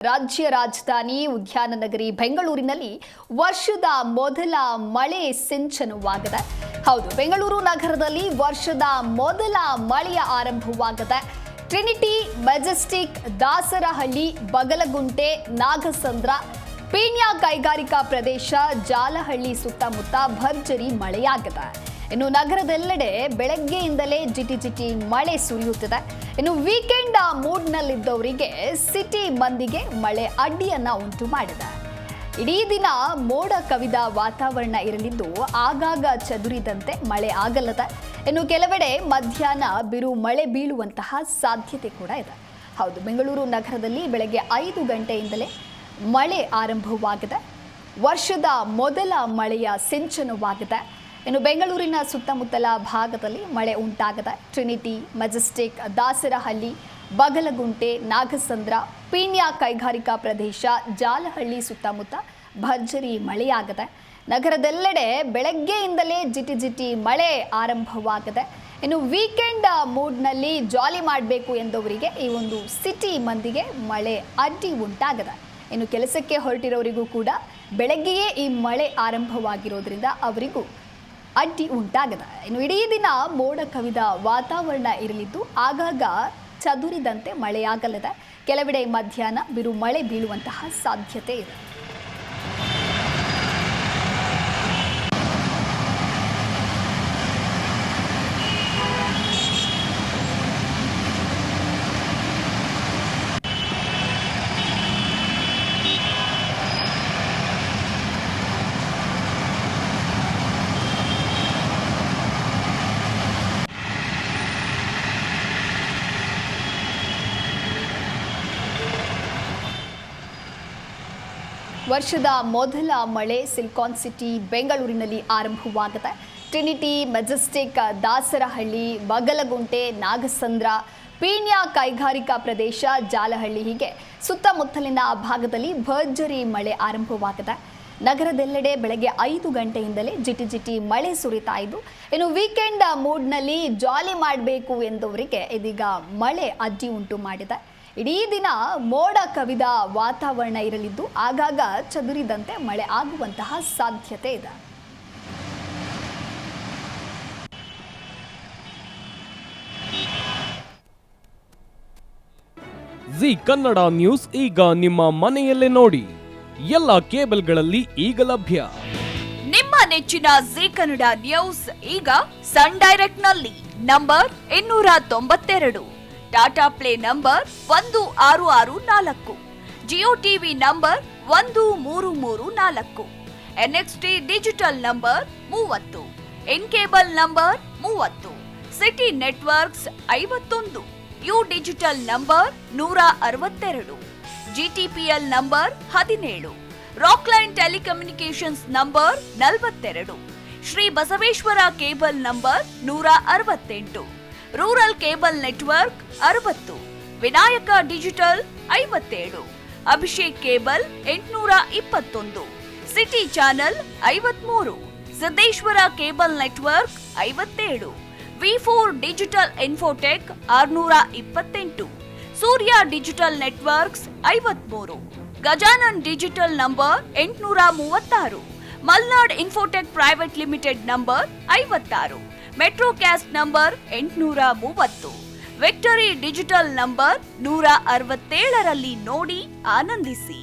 ರಾಜ್ಯ ರಾಜಧಾನಿ ಉದ್ಯಾನ ನಗರಿ ಬೆಂಗಳೂರಿನಲ್ಲಿ ವರ್ಷದ ಮೊದಲ ಮಳೆ ಸಿಂಚನವಾಗಿದೆ. ಹೌದು, ಬೆಂಗಳೂರು ನಗರದಲ್ಲಿ ವರ್ಷದ ಮೊದಲ ಮಳೆಯ ಆರಂಭವಾಗಿದೆ. ಟ್ರಿನಿಟಿ, ಮೆಜೆಸ್ಟಿಕ್, ದಾಸರಹಳ್ಳಿ, ಬಗಲಗುಂಟೆ, ನಾಗಸಂದ್ರ, ಪೀಣ್ಯ ಕೈಗಾರಿಕಾ ಪ್ರದೇಶ, ಜಾಲಹಳ್ಳಿ ಸುತ್ತಮುತ್ತ ಭರ್ಜರಿ ಮಳೆಯಾಗಿದೆ. ಇನ್ನು ನಗರದೆಲ್ಲೆಡೆ ಬೆಳಗ್ಗೆಯಿಂದಲೇ ಜಿಟಿ ಮಳೆ ಸುರಿಯುತ್ತಿದೆ. ಇನ್ನು ವೀಕೆಂಡ್ ಮೂಡ್ನಲ್ಲಿದ್ದವರಿಗೆ ಸಿಟಿ ಮಂದಿಗೆ ಮಳೆ ಅಡ್ಡಿಯನ್ನ ಉಂಟು ಮಾಡಿದೆ. ಇಡೀ ದಿನ ಮೋಡ ಕವಿದ ವಾತಾವರಣ ಇರಲಿದ್ದು ಆಗಾಗ ಚದುರಿದಂತೆ ಮಳೆ ಆಗಲಿದೆ. ಇನ್ನು ಕೆಲವೆಡೆ ಮಧ್ಯಾಹ್ನ ಬಿರು ಮಳೆ ಬೀಳುವಂತಹ ಸಾಧ್ಯತೆ ಕೂಡ ಇದೆ. ಹೌದು, ಬೆಂಗಳೂರು ನಗರದಲ್ಲಿ ಬೆಳಗ್ಗೆ 5 ಗಂಟೆಯಿಂದಲೇ ಮಳೆ ಆರಂಭವಾಗಿದೆ. ವರ್ಷದ ಮೊದಲ ಮಳೆಯ ಸಿಂಚನವಾಗಿದೆ. ಇನ್ನು ಬೆಂಗಳೂರಿನ ಸುತ್ತಮುತ್ತಲ ಭಾಗದಲ್ಲಿ ಮಳೆ ಉಂಟಾಗಿದೆ. ಟ್ರಿನಿಟಿ, ಮೆಜೆಸ್ಟಿಕ್, ದಾಸರಹಳ್ಳಿ, ಬಗಲಗುಂಟೆ, ನಾಗಸಂದ್ರ, ಪೀಣ್ಯ ಕೈಗಾರಿಕಾ ಪ್ರದೇಶ, ಜಾಲಹಳ್ಳಿ ಸುತ್ತಮುತ್ತ ಭರ್ಜರಿ ಮಳೆಯಾಗಿದೆ. ನಗರದೆಲ್ಲೆಡೆ ಬೆಳಗ್ಗೆಯಿಂದಲೇ ಜಿಟಿ ಮಳೆ ಆರಂಭವಾಗಿದೆ. ಇನ್ನು ವೀಕೆಂಡ್ ಮೂಡ್ನಲ್ಲಿ ಜಾಲಿ ಮಾಡಬೇಕು ಎಂದವರಿಗೆ ಈ ಒಂದು ಸಿಟಿ ಮಂದಿಗೆ ಮಳೆ ಅಡ್ಡಿ ಉಂಟಾಗಿದೆ. ಇನ್ನು ಕೆಲಸಕ್ಕೆ ಹೊರಟಿರೋರಿಗೂ ಕೂಡ ಬೆಳಗ್ಗೆಯೇ ಈ ಮಳೆ ಆರಂಭವಾಗಿರೋದ್ರಿಂದ ಅವರಿಗೂ ಅಡ್ಡಿ ಉಂಟಾಗಿದೆ. ಇನ್ನು ಇಡೀ ದಿನ ಮೋಡ ಕವಿದ ವಾತಾವರಣ ಇರಲಿದ್ದು ಆಗಾಗ ಚದುರಿದಂತೆ ಮಳೆಯಾಗಲಿದೆ. ಕೆಲವೆಡೆ ಮಧ್ಯಾಹ್ನ ಬಿರು ಮಳೆ ಬೀಳುವಂತಹ ಸಾಧ್ಯತೆ ಇದೆ. ವರ್ಷದ ಮೊದಲ ಮಳೆ ಸಿಲಿಕಾನ್ ಸಿಟಿ ಬೆಂಗಳೂರಿನಲ್ಲಿ ಆರಂಭವಾಗಿದೆ. ಟ್ರಿನಿಟಿ, ಮೆಜೆಸ್ಟಿಕ್, ದಾಸರಹಳ್ಳಿ, ಬಗಲಗುಂಟೆ, ನಾಗಸಂದ್ರ, ಪೀಣ್ಯ ಕೈಗಾರಿಕಾ ಪ್ರದೇಶ, ಜಾಲಹಳ್ಳಿ ಹೀಗೆ ಸುತ್ತಮುತ್ತಲಿನ ಭಾಗದಲ್ಲಿ ಭರ್ಜರಿ ಮಳೆ ಆರಂಭವಾಗಿದೆ. ನಗರದೆಲ್ಲೆಡೆ ಬೆಳಗ್ಗೆ 5 ಗಂಟೆಯಿಂದಲೇ ಜಿಟಿ ಮಳೆ ಸುರಿತಾ ಇದ್ದು, ಇನ್ನು ವೀಕೆಂಡ್ ಮೂಡ್ನಲ್ಲಿ ಜಾಲಿ ಮಾಡಬೇಕು ಎಂದವರಿಗೆ ಇದೀಗ ಮಳೆ ಅಡ್ಡಿ ಉಂಟು ಮಾಡಿದೆ. ಇಡೀ ದಿನ ಮೋಡ ಕವಿದ ವಾತಾವರಣ ಇರಲಿದ್ದು ಆಗಾಗ ಚದುರಿದಂತೆ ಮಳೆ ಆಗುವಂತಹ ಸಾಧ್ಯತೆ ಇದೆ. ಜಿ ಕನ್ನಡ ನ್ಯೂಸ್ ಈಗ ನಿಮ್ಮ ಮನೆಯಲ್ಲೇ ನೋಡಿ. ಎಲ್ಲ ಕೇಬಲ್ಗಳಲ್ಲಿ ಈಗ ಲಭ್ಯ. ನಿಮ್ಮ ನೆಚ್ಚಿನ ಜಿ ಕನ್ನಡ ನ್ಯೂಸ್ ಈಗ ಸನ್ ಡೈರೆಕ್ಟ್ ನಲ್ಲಿ number 292, Tata Play number 1664, Jio TV number 1334, NXT Digital number 30, In Cable number 30, City Networks 51, U Digital number 162, GTPL number 17, Rockline Telecommunications number 42, Shri Basaveshwara cable number 168, rural cable network 60, Vinayaka Digital 57, Abhishek cable 821, City channel 53, Siddeshwara cable network 57, ವಿ4 Digital Infotech 628, Surya Digital Networks 53, Gajanan digital number 836, Malnad Infotech Private Limited number 56, Metrocast number 830, Victory Digital number 167ರಲ್ಲಿ ನೋಡಿ ಆನಂದಿಸಿ.